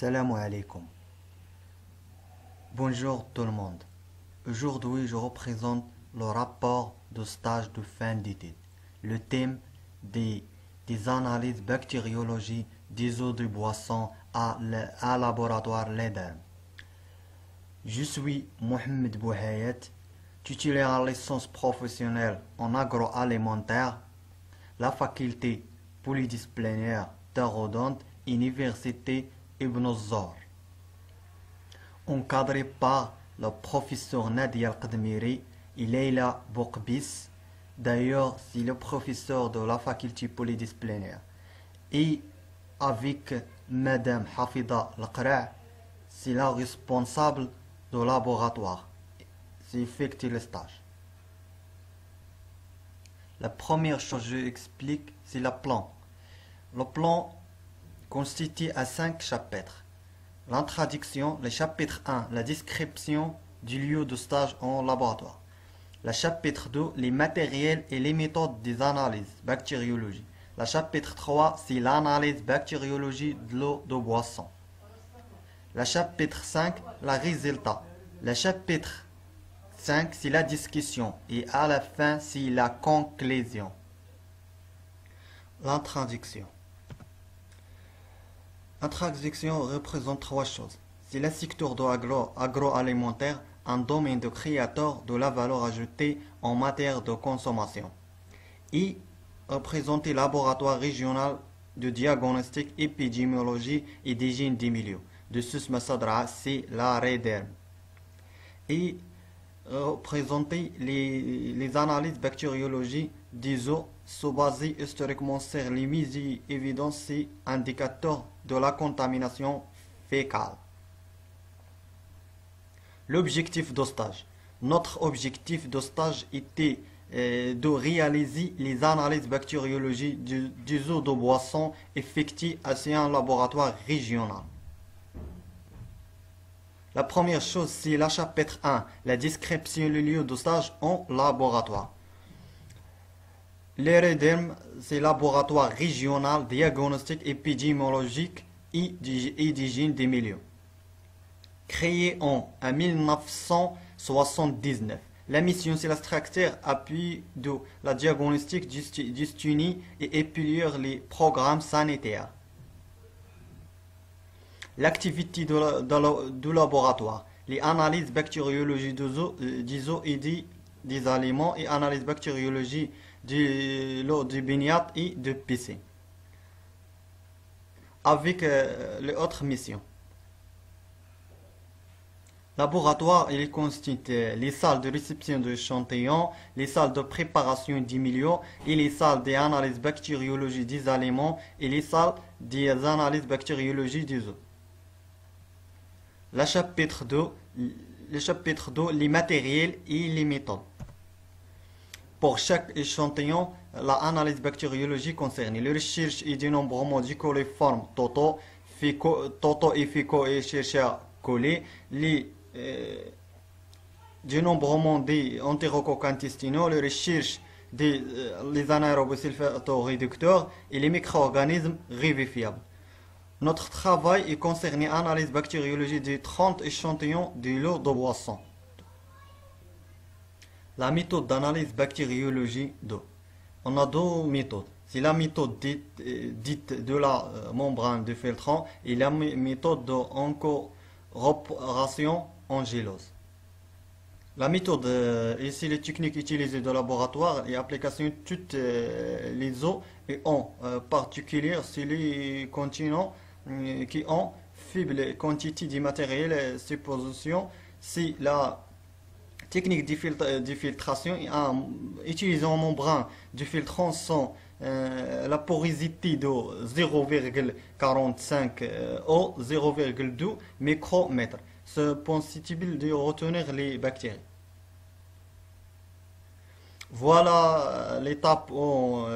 Salam alaikum. Bonjour tout le monde. Aujourd'hui, je représente le rapport de stage de fin d'études. Le thème des analyses bactériologie des eaux de boisson à laboratoire LEDERM. Je suis Mohamed Bouhayet, titulaire en licence professionnelle en agroalimentaire, la faculté polydisciplinaire d'Arodante, Université Ibn Zor. Encadré par le professeur Nadia Al-Qadmiri et Leila Boukbis. D'ailleurs, c'est le professeur de la faculté polydisciplinaire. Et avec Madame Hafida Al-Qra', c'est la responsable du laboratoire. C'est effectué le stage. La première chose que je explique, c'est le plan. Le plan constitué à 5 chapitres. L'introduction, le chapitre 1, la description du lieu de stage en laboratoire. Le chapitre 2, les matériels et les méthodes des analyses bactériologie. Le chapitre 3, c'est l'analyse bactériologie de l'eau de boisson. Le chapitre 5, les résultats. Le chapitre 5, c'est la discussion. Et à la fin, c'est la conclusion. L'introduction. L'introduction représente 3 choses. C'est le secteur de agroalimentaire, un domaine de créateur de la valeur ajoutée en matière de consommation. Et représenter laboratoire régional de diagnostic, épidémiologie et d'hygiène des milieux. De Susma Sadra, c'est la REDERM. Et représenter les analyses bactériologie des eaux se baser historiquement sur les mises en évidence et indicateurs de la contamination fécale. L'objectif de stage. Notre objectif de stage était de réaliser les analyses bactériologie des eaux de boisson effectuées à un laboratoire régional. La première chose, c'est le chapitre 1, la description du lieu de stage en laboratoire. L'EREDERM, c'est laboratoire régional diagnostic épidémiologique et d'hygiène des milieux. Créé en 1979, la mission c'est la structure appui de la diagnostic destinée et épuler les programmes sanitaires. L'activité du laboratoire, les analyses bactériologie des eaux et des aliments et analyse bactériologie de l'eau de baignade et de piscine. Avec les autres missions. Laboratoire, il constitue les salles de réception d'échantillons, les salles de préparation des milieux et les salles d'analyse bactériologie des aliments et les salles des analyses bactériologie des eaux. Le chapitre 2, les matériels et les méthodes. Pour chaque échantillon, l'analyse bactériologie concerne les recherches et dénombrement du coliforme totaux et fécaux et chercheurs collés, les dénombrement des entérocoques intestinaux, les recherches des anaérobes sulfato-réducteurs et les micro-organismes vivifiables. Notre travail est concerné l'analyse bactériologie des 30 échantillons de l'eau de boisson. La méthode d'analyse bactériologie d'eau. On a deux méthodes. C'est la méthode dite de la membrane de filtrant et la méthode d'encorporation en gélose. La méthode, ici les techniques utilisées de laboratoire et applications toutes les eaux et en particulier sur les continents qui ont faible quantité de matériel supposition. C'est la technique de filtration utilisant membrane de filtrant sans la porosité de 0,45 ou 0,2 micromètres. C'est possible de retenir les bactéries. Voilà l'étape où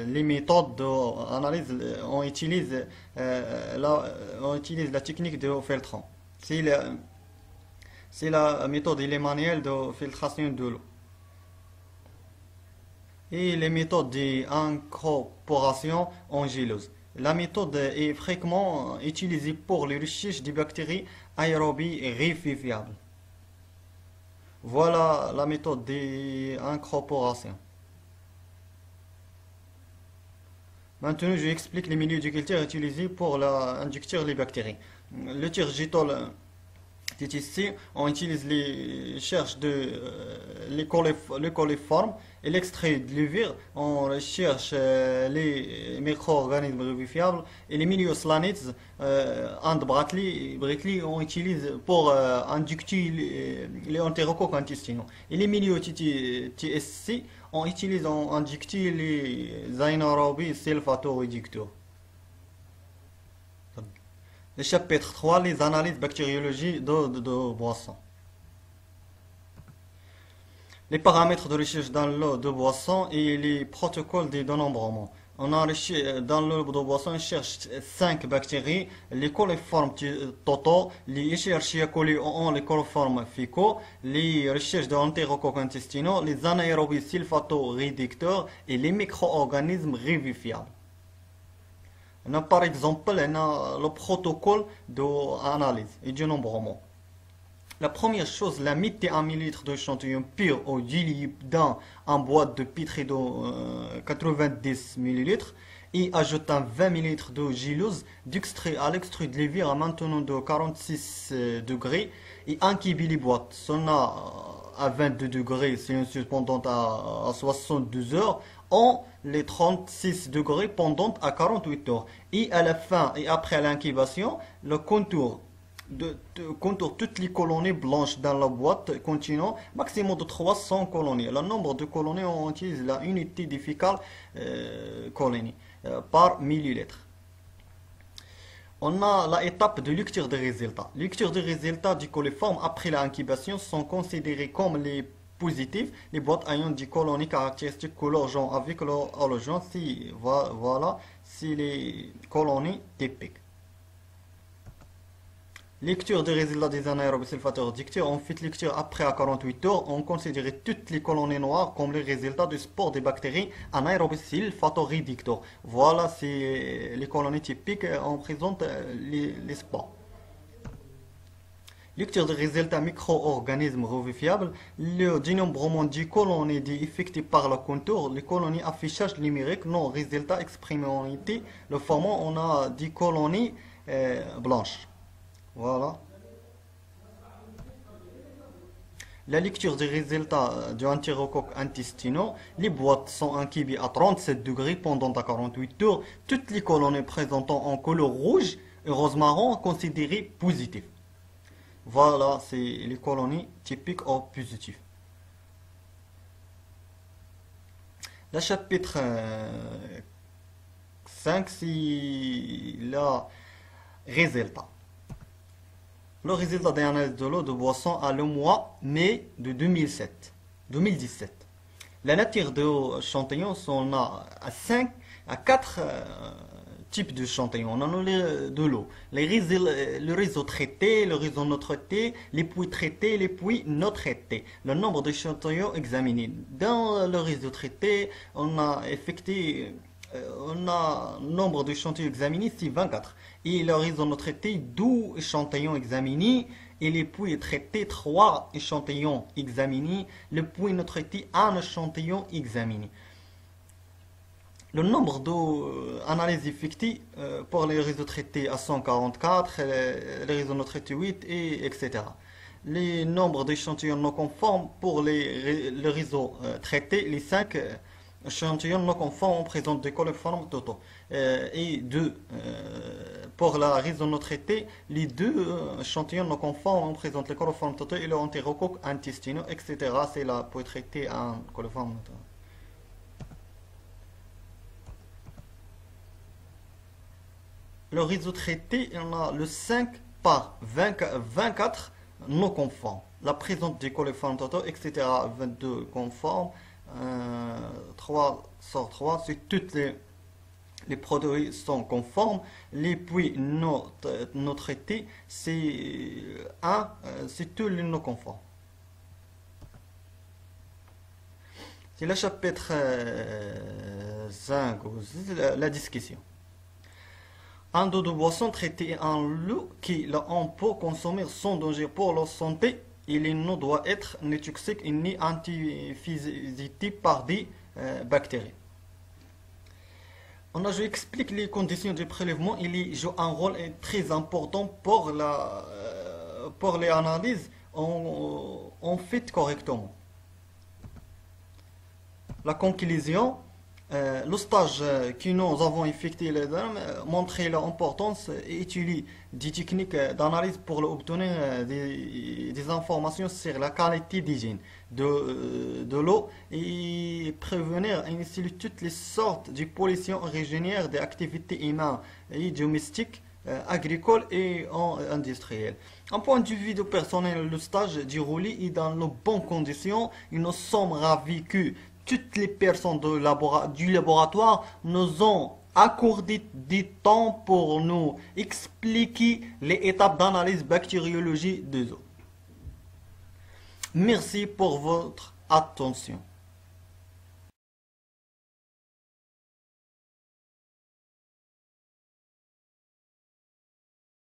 les méthodes d'analyse, on utilise la technique de filtrant. C'est la méthode et les manuels de filtration de l'eau. Et les méthodes d'incorporation en gélose. La méthode est fréquemment utilisée pour les recherches des bactéries aérobies vivifiables. Voilà la méthode d'incorporation. Maintenant, je explique les milieux de culture utilisés pour induire les bactéries. Le tiergitol est ici, on utilise les cherche les coliformes et l'extrait de levure, on recherche les micro-organismes vivifiables et les milieux slanites, and Brackley, on utilise pour inducter les entérocoques intestinaux. Et les milieux TSC, on utilise en inducter les anaérobies sulfato-réducteurs. Le chapitre 3, les analyses bactériologie de boissons. Les paramètres de recherche dans l'eau de boisson et les protocoles de dénombrement. On a dans l'eau de boisson, on cherche 5 bactéries, les coliformes totaux, les Escherichia coli ont les coliformes fécaux, les recherches de entérocoques intestinaux, les anaérobies sulfato-réducteurs et les micro-organismes vivifiables. On a par exemple le protocole d'analyse et de dénombrement. La première chose, la mise de 1 ml d'échantillon pur ou dilué dans une boîte de Petri de 90 ml et ajoutant 20 ml de gélose d'extrait à l'extrait de levure à maintenant de 46 degrés et incuber les boîtes. À 22 degrés Celsius pendant à 72 heures, en les 36 degrés pendant à 48 heures. Et à la fin et après l'incubation, le contour toutes les colonies blanches dans la boîte contenant maximum de 300 colonies. Le nombre de colonies, on utilise la unité d'efficace colonie par millilitre. On a l'étape de lecture des résultats. Lecture des résultats du coliforme après l'incubation sont considérés comme les positifs. Les boîtes ayant des colonies caractéristiques couleur jaune avec le jaune, voilà, c'est les colonies typiques. Lecture des résultats des anaérobes sulfateurs dicteurs. En fait, lecture après à 48 heures, on considère toutes les colonies noires comme les résultats du sport des bactéries anaérobes sulfato-réducteurs. Voilà, c'est les colonies typiques. On présente les spores. Lecture des résultats micro-organismes vivifiables. Le dénombrement des colonies effectué par le contour. Les colonies affichage numérique, non résultat exprimé en unité. Le format, on a des colonies blanches. Voilà. La lecture des résultats du entérocoque intestinaux. Les boîtes sont incubées à 37 degrés pendant 48 heures. Toutes les colonies présentant en couleur rouge et rose marron considérées positives. Voilà, c'est les colonies typiques ou positives. Le chapitre 5, c'est le résultat. Le résultat d'analyse de l'eau de boisson à le mois mai de 2017. La nature de l'échantillon sont à 4 types d'échantillons. On a de l'eau. Le réseau traité, le réseau non traité, les puits traités, les puits non traités. Le nombre d'échantillons examinés. Dans le réseau traité, on a nombre d'échantillons examinés, c'est 24. Et le réseau non traité, 12 échantillons examinés. Et les puits traités, 3 échantillons examinés. Le puits non traité, 1 échantillon examiné. Le nombre d'analyses effectuées pour les réseaux traités à 144, les réseaux non traités 8, etc. Les nombres d'échantillons non conformes pour le réseau traité, les 5 échantillons non conformes présentent des coliformes totaux. Et pour la réseau non traité, les 2 échantillons non conformes présentent les coliformes totaux et le entérocoque intestinaux, etc. C'est la pour traiter un coliforme totaux. Le réseau traité, on a le 5 par 24 non conformes. La présence des coliformes totaux, etc. 22 conformes, 3 sur 3, c'est toutes les produits sont conformes. Les puits non traités, c'est tous les non conformes. C'est le chapitre 5, la discussion. Un d'eau de boisson traité en l'eau on peut consommer sans danger pour la santé. Il ne doit être ni toxique ni antiphysité par des bactéries. Je explique les conditions du prélèvement. Il joue un rôle très important pour les analyses on fait correctement. La conclusion, le stage que nous avons effectué montrait l'importance et utiliser des techniques d'analyse pour obtenir des informations sur la qualité d'hygiène de l'eau et prévenir ainsi toutes les sortes de pollution originaires des activités humaines et domestiques, agricoles et industrielles. Un point de vue personnel, le stage déroulé est dans de bonnes conditions et nous sommes ravis que toutes les personnes du laboratoire nous ont accordé du temps pour nous expliquer les étapes d'analyse bactériologie des eaux. Merci pour votre attention.